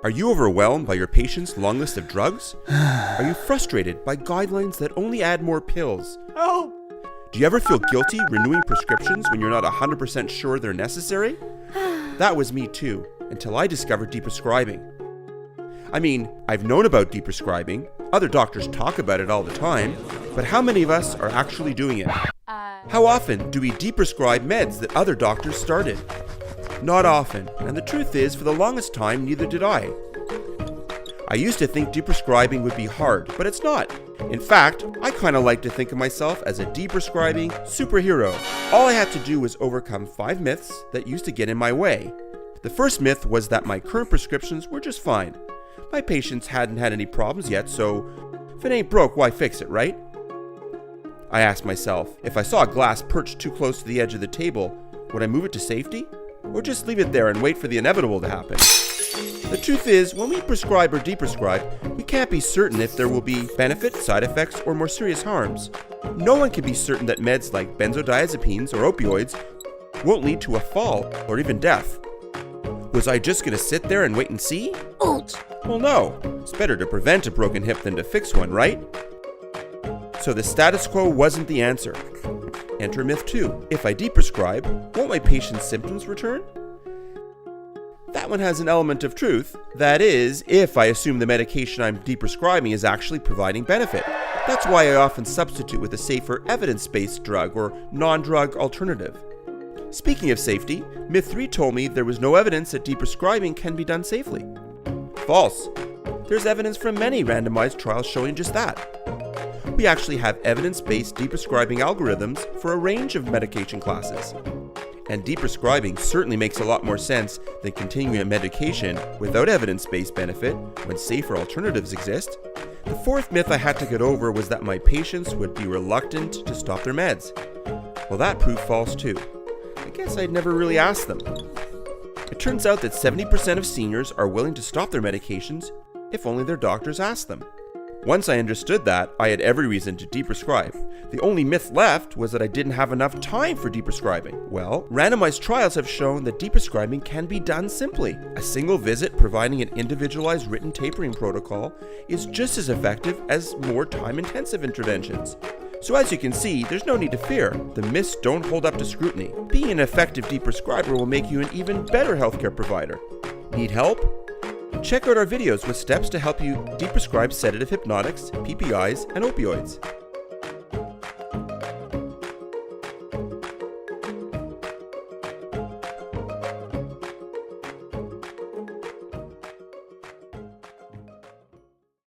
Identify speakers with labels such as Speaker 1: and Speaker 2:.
Speaker 1: Are you overwhelmed by your patient's long list of drugs? Are you frustrated by guidelines that only add more pills?
Speaker 2: Help!
Speaker 1: Do you ever feel guilty renewing prescriptions when you're not 100% sure they're necessary? That was me too, until I discovered Deprescribing. I mean, I've known about Deprescribing, other doctors talk about it all the time, but how many of us are actually doing it? How often do we deprescribe meds that other doctors started? Not often, and the truth is, for the longest time, neither did I. I used to think deprescribing would be hard, but it's not. In fact, I kind of like to think of myself as a deprescribing superhero. All I had to do was overcome 5 myths that used to get in my way. The first myth was that my current prescriptions were just fine. My patients hadn't had any problems yet, so if it ain't broke, why fix it, right? I asked myself, if I saw a glass perched too close to the edge of the table, would I move it to safety? Or just leave it there and wait for the inevitable to happen? The truth is, when we prescribe or deprescribe, we can't be certain if there will be benefits, side effects, or more serious harms. No one can be certain that meds like benzodiazepines or opioids won't lead to a fall or even death. Was I just going to sit there and wait and see? Well, no. It's better to prevent a broken hip than to fix one, right? So the status quo wasn't the answer. Enter myth 2. If I deprescribe, won't my patient's symptoms return? That one has an element of truth. That is, if I assume the medication I'm deprescribing is actually providing benefit. That's why I often substitute with a safer evidence-based drug or non-drug alternative. Speaking of safety, myth 3 told me there was no evidence that deprescribing can be done safely. False. There's evidence from many randomized trials showing just that. We actually have evidence-based deprescribing algorithms for a range of medication classes. And deprescribing certainly makes a lot more sense than continuing a medication without evidence-based benefit when safer alternatives exist. The fourth myth I had to get over was that my patients would be reluctant to stop their meds. Well, that proved false too. I guess I'd never really asked them. It turns out that 70% of seniors are willing to stop their medications if only their doctors ask them. Once I understood that, I had every reason to deprescribe. The only myth left was that I didn't have enough time for deprescribing. Well, randomized trials have shown that deprescribing can be done simply. A single visit providing an individualized written tapering protocol is just as effective as more time-intensive interventions. So as you can see, there's no need to fear. The myths don't hold up to scrutiny. Being an effective deprescriber will make you an even better healthcare provider. Need help? Check out our videos with steps to help you deprescribe sedative hypnotics, PPIs, and opioids.